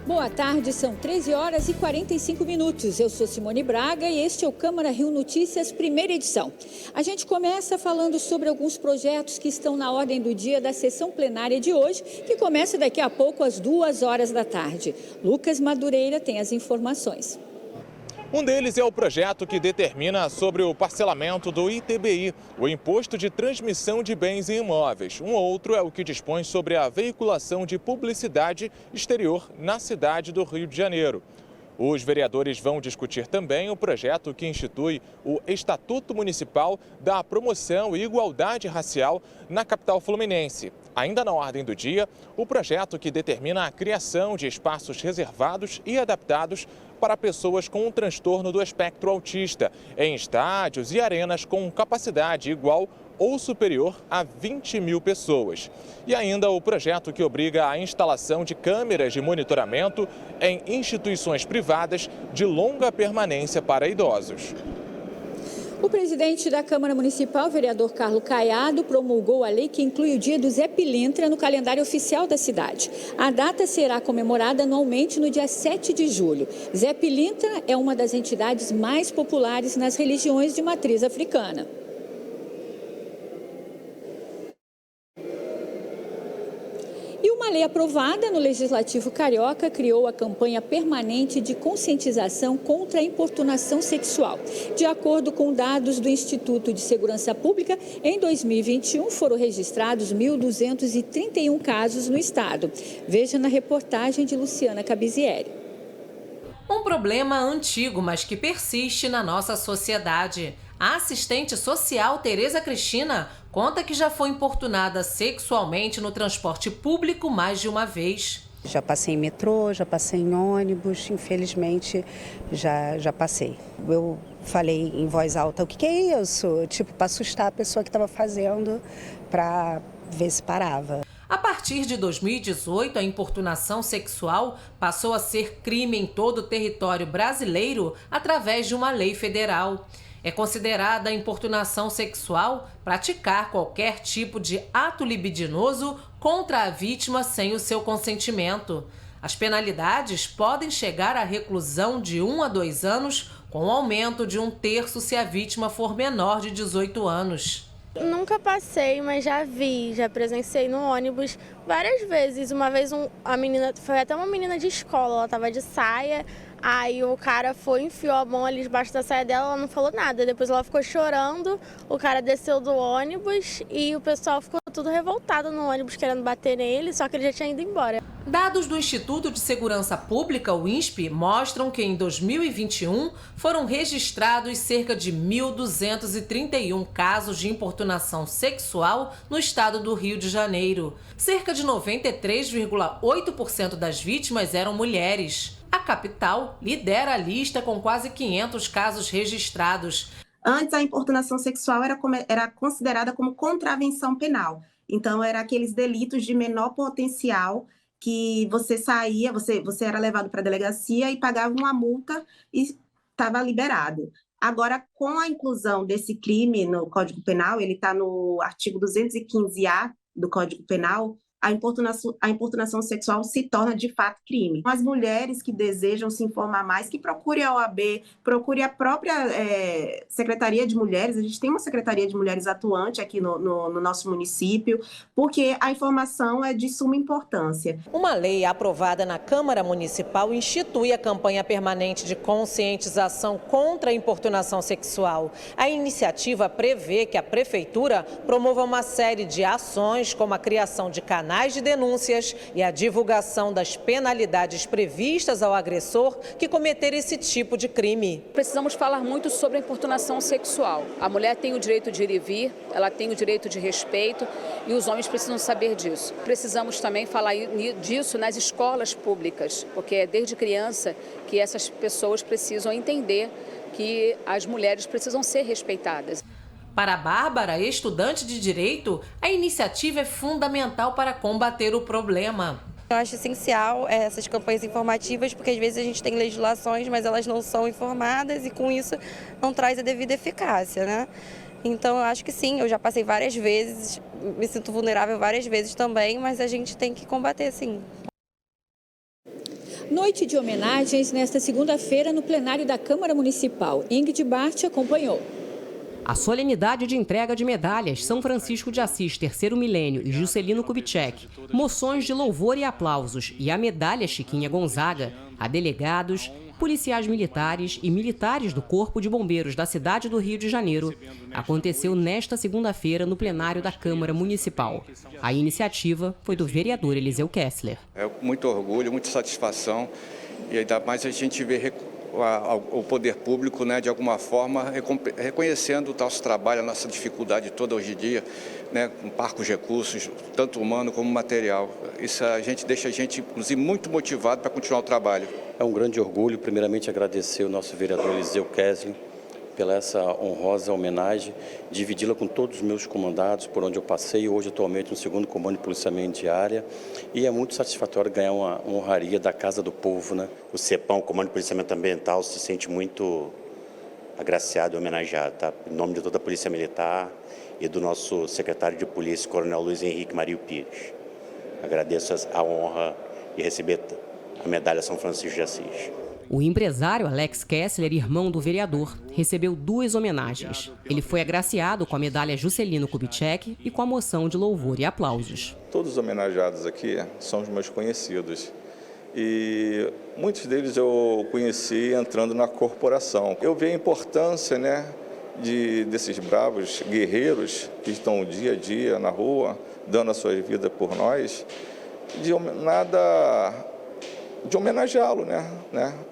Boa tarde, são 13 horas e 45 minutos. Eu sou Simone Braga e este é o Câmara Rio Notícias, primeira edição. A gente começa falando sobre alguns projetos que estão na ordem do dia da sessão plenária de hoje, que começa daqui a pouco às 2 horas da tarde. Lucas Madureira tem as informações. Um deles é o projeto que determina sobre o parcelamento do ITBI, o Imposto de Transmissão de Bens e Imóveis. Um outro é o que dispõe sobre a veiculação de publicidade exterior na cidade do Rio de Janeiro. Os vereadores vão discutir também o projeto que institui o Estatuto Municipal da Promoção e Igualdade Racial na capital fluminense. Ainda na ordem do dia, o projeto que determina a criação de espaços reservados e adaptados para pessoas com um transtorno do espectro autista, em estádios e arenas com capacidade igual ou superior a 20 mil pessoas. E ainda o projeto que obriga a instalação de câmeras de monitoramento em instituições privadas de longa permanência para idosos. O presidente da Câmara Municipal, vereador Carlos Caiado, promulgou a lei que inclui o dia do Zé Pilintra no calendário oficial da cidade. A data será comemorada anualmente no dia 7 de julho. Zé Pilintra é uma das entidades mais populares nas religiões de matriz africana. Uma lei aprovada no Legislativo Carioca criou a campanha permanente de conscientização contra a importunação sexual. De acordo com dados do Instituto de Segurança Pública, em 2021 foram registrados 1.231 casos no estado. Veja na reportagem de Luciana Cabizieri. Um problema antigo, mas que persiste na nossa sociedade. A assistente social Tereza Cristina conta que já foi importunada sexualmente no transporte público mais de uma vez. Já passei em metrô, já passei em ônibus, infelizmente já passei. Eu falei em voz alta, o que é isso? Tipo, para assustar a pessoa que estava fazendo, para ver se parava. A partir de 2018, a importunação sexual passou a ser crime em todo o território brasileiro através de uma lei federal. É considerada a importunação sexual praticar qualquer tipo de ato libidinoso contra a vítima sem o seu consentimento. As penalidades podem chegar à reclusão de 1 a 2 anos, com aumento de 1/3 se a vítima for menor de 18 anos. Nunca passei, mas já vi, já presenciei no ônibus várias vezes. Uma vez a menina, foi até uma menina de escola, ela estava de saia. Aí o cara enfiou a mão ali debaixo da saia dela, ela não falou nada. Depois ela ficou chorando, o cara desceu do ônibus e o pessoal ficou tudo revoltado no ônibus querendo bater nele, só que ele já tinha ido embora. Dados do Instituto de Segurança Pública, o INSP, mostram que em 2021 foram registrados cerca de 1.231 casos de importunação sexual no estado do Rio de Janeiro. Cerca de 93,8% das vítimas eram mulheres. A capital lidera a lista com quase 500 casos registrados. Antes, a importunação sexual era considerada como contravenção penal. Então, era aqueles delitos de menor potencial que você saía, você era levado para a delegacia e pagava uma multa e estava liberado. Agora, com a inclusão desse crime no Código Penal, ele está no artigo 215-A do Código Penal, a importunação sexual se torna de fato crime. As mulheres que desejam se informar mais, que procure a OAB, procure a própria Secretaria de Mulheres. A gente tem uma Secretaria de Mulheres atuante aqui no nosso município, porque a informação é de suma importância. Uma lei aprovada na Câmara Municipal institui a campanha permanente de conscientização contra a importunação sexual. A iniciativa prevê que a Prefeitura promova uma série de ações, como a criação de canais de denúncias e a divulgação das penalidades previstas ao agressor que cometer esse tipo de crime. Precisamos falar muito sobre a importunação sexual. A mulher tem o direito de ir e vir, ela tem o direito de respeito e os homens precisam saber disso. Precisamos também falar disso nas escolas públicas, porque é desde criança que essas pessoas precisam entender que as mulheres precisam ser respeitadas. Para a Bárbara, estudante de Direito, a iniciativa é fundamental para combater o problema. Eu acho essencial essas campanhas informativas, porque às vezes a gente tem legislações, mas elas não são informadas e com isso não traz a devida eficácia, né? Então eu acho que sim, eu já passei várias vezes, me sinto vulnerável várias vezes também, mas a gente tem que combater sim. Noite de homenagens nesta segunda-feira no plenário da Câmara Municipal. Ingrid Bart acompanhou. A solenidade de entrega de medalhas São Francisco de Assis, Terceiro Milênio e Juscelino Kubitschek, moções de louvor e aplausos e a medalha Chiquinha Gonzaga a delegados, policiais militares e militares do Corpo de Bombeiros da cidade do Rio de Janeiro aconteceu nesta segunda-feira no plenário da Câmara Municipal. A iniciativa foi do vereador Eliseu Kessler. É muito orgulho, muita satisfação e ainda mais a gente vê o poder público, né, de alguma forma, reconhecendo o nosso trabalho, a nossa dificuldade toda hoje em dia, né, com parcos recursos, tanto humano como material. Isso deixa a gente, inclusive, muito motivado para continuar o trabalho. É um grande orgulho, primeiramente, agradecer ao nosso vereador Eliseu Kessler pela essa honrosa homenagem, dividi-la com todos os meus comandados por onde eu passei, hoje atualmente no 2º Comando de Policiamento de Área, e é muito satisfatório ganhar uma honraria da Casa do Povo, né? O CEPAM, o Comando de Policiamento Ambiental, se sente muito agraciado e homenageado, tá? Em nome de toda a Polícia Militar e do nosso secretário de Polícia, Coronel Luiz Henrique Mario Pires. Agradeço a honra de receber a medalha São Francisco de Assis. O empresário Alex Kessler, irmão do vereador, recebeu 2 homenagens. Ele foi agraciado com a medalha Juscelino Kubitschek e com a moção de louvor e aplausos. Todos os homenageados aqui são os meus conhecidos e muitos deles eu conheci entrando na corporação. Eu vi a importância, né, desses bravos guerreiros que estão dia a dia na rua, dando a sua vida por nós, de homenageá-lo, né?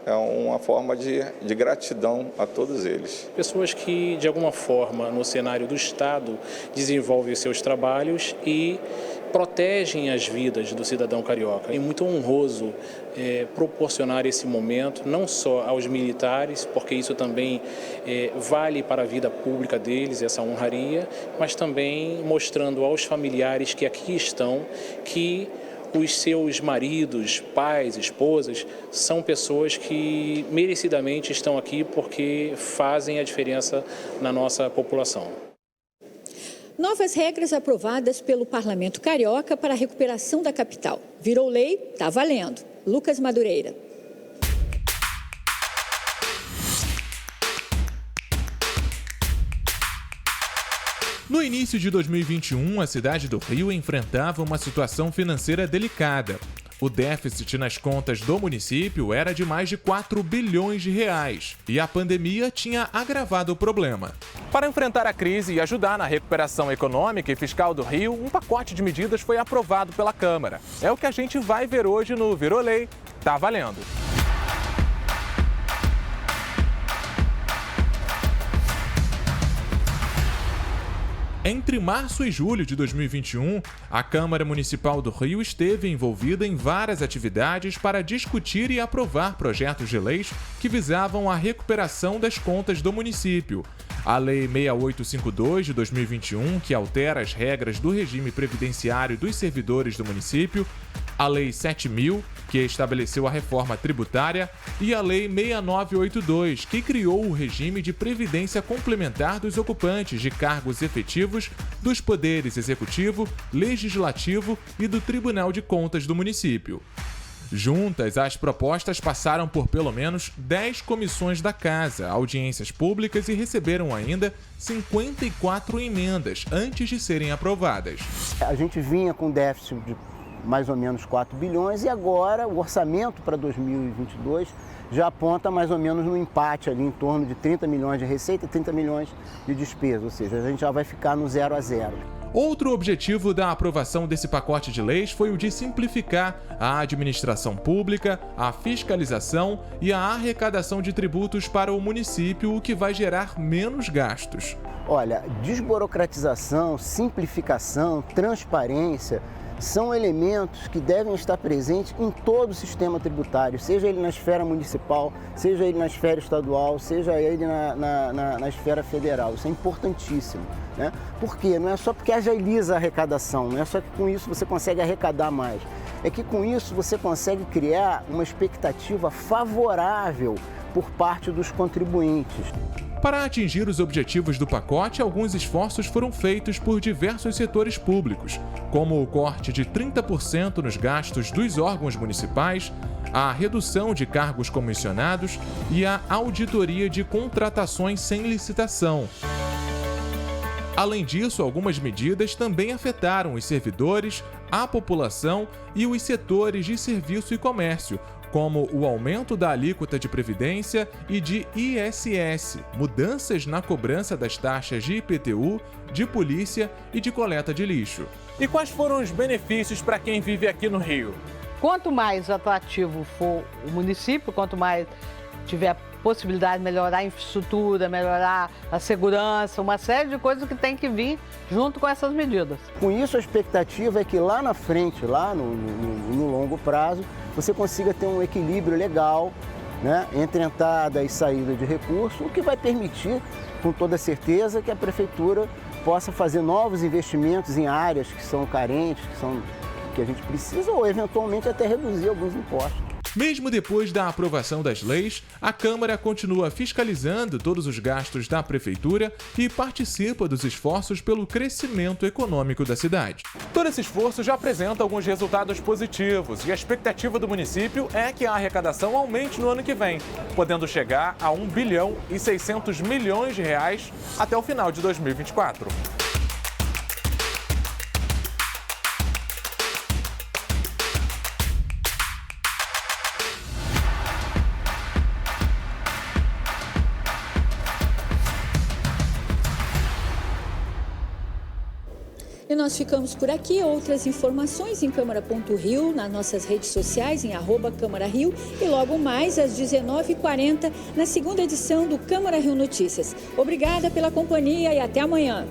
É uma forma de gratidão a todos eles. Pessoas que, de alguma forma, no cenário do Estado, desenvolvem seus trabalhos e protegem as vidas do cidadão carioca. É muito honroso proporcionar esse momento, não só aos militares, porque isso também vale para a vida pública deles, essa honraria, mas também mostrando aos familiares que aqui estão que os seus maridos, pais, esposas, são pessoas que merecidamente estão aqui porque fazem a diferença na nossa população. Novas regras aprovadas pelo Parlamento Carioca para a recuperação da capital. Virou lei, tá valendo. Lucas Madureira. No início de 2021, a cidade do Rio enfrentava uma situação financeira delicada. O déficit nas contas do município era de mais de 4 bilhões de reais e a pandemia tinha agravado o problema. Para enfrentar a crise e ajudar na recuperação econômica e fiscal do Rio, um pacote de medidas foi aprovado pela Câmara. É o que a gente vai ver hoje no Virou Lei, tá valendo. Entre março e julho de 2021, a Câmara Municipal do Rio esteve envolvida em várias atividades para discutir e aprovar projetos de leis que visavam a recuperação das contas do município. A Lei 6852 de 2021, que altera as regras do regime previdenciário dos servidores do município, a Lei 7.000, que estabeleceu a reforma tributária, e a Lei 6982, que criou o regime de previdência complementar dos ocupantes de cargos efetivos dos poderes executivo, legislativo e do Tribunal de Contas do município. Juntas, as propostas passaram por pelo menos 10 comissões da Casa, audiências públicas e receberam ainda 54 emendas antes de serem aprovadas. A gente vinha com déficit de mais ou menos 4 bilhões e agora o orçamento para 2022 já aponta mais ou menos no empate ali em torno de 30 milhões de receita e 30 milhões de despesa, ou seja, a gente já vai ficar no 0 a 0. Outro objetivo da aprovação desse pacote de leis foi o de simplificar a administração pública, a fiscalização e a arrecadação de tributos para o município, o que vai gerar menos gastos. Olha, desburocratização, simplificação, transparência são elementos que devem estar presentes em todo o sistema tributário, seja ele na esfera municipal, seja ele na esfera estadual, seja ele na esfera federal. Isso é importantíssimo, né? Por quê? Não é só porque agiliza a arrecadação, não é só que com isso você consegue arrecadar mais, é que com isso você consegue criar uma expectativa favorável por parte dos contribuintes. Para atingir os objetivos do pacote, alguns esforços foram feitos por diversos setores públicos, como o corte de 30% nos gastos dos órgãos municipais, a redução de cargos comissionados e a auditoria de contratações sem licitação. Além disso, algumas medidas também afetaram os servidores, a população e os setores de serviço e comércio, como o aumento da alíquota de previdência e de ISS, mudanças na cobrança das taxas de IPTU, de polícia e de coleta de lixo. E quais foram os benefícios para quem vive aqui no Rio? Quanto mais atrativo for o município, quanto mais tiver possibilidade de melhorar a infraestrutura, melhorar a segurança, uma série de coisas que tem que vir junto com essas medidas. Com isso, a expectativa é que lá na frente, lá no longo prazo, você consiga ter um equilíbrio legal, né, entre entrada e saída de recursos, o que vai permitir, com toda certeza, que a Prefeitura possa fazer novos investimentos em áreas que são carentes, que a gente precisa, ou eventualmente até reduzir alguns impostos. Mesmo depois da aprovação das leis, a Câmara continua fiscalizando todos os gastos da Prefeitura e participa dos esforços pelo crescimento econômico da cidade. Todo esse esforço já apresenta alguns resultados positivos e a expectativa do município é que a arrecadação aumente no ano que vem, podendo chegar a 1 bilhão e 600 milhões de reais até o final de 2024. E nós ficamos por aqui. Outras informações em Câmara.Rio, nas nossas redes sociais, em @CâmaraRio, e logo mais às 19h40, na segunda edição do Câmara Rio Notícias. Obrigada pela companhia e até amanhã.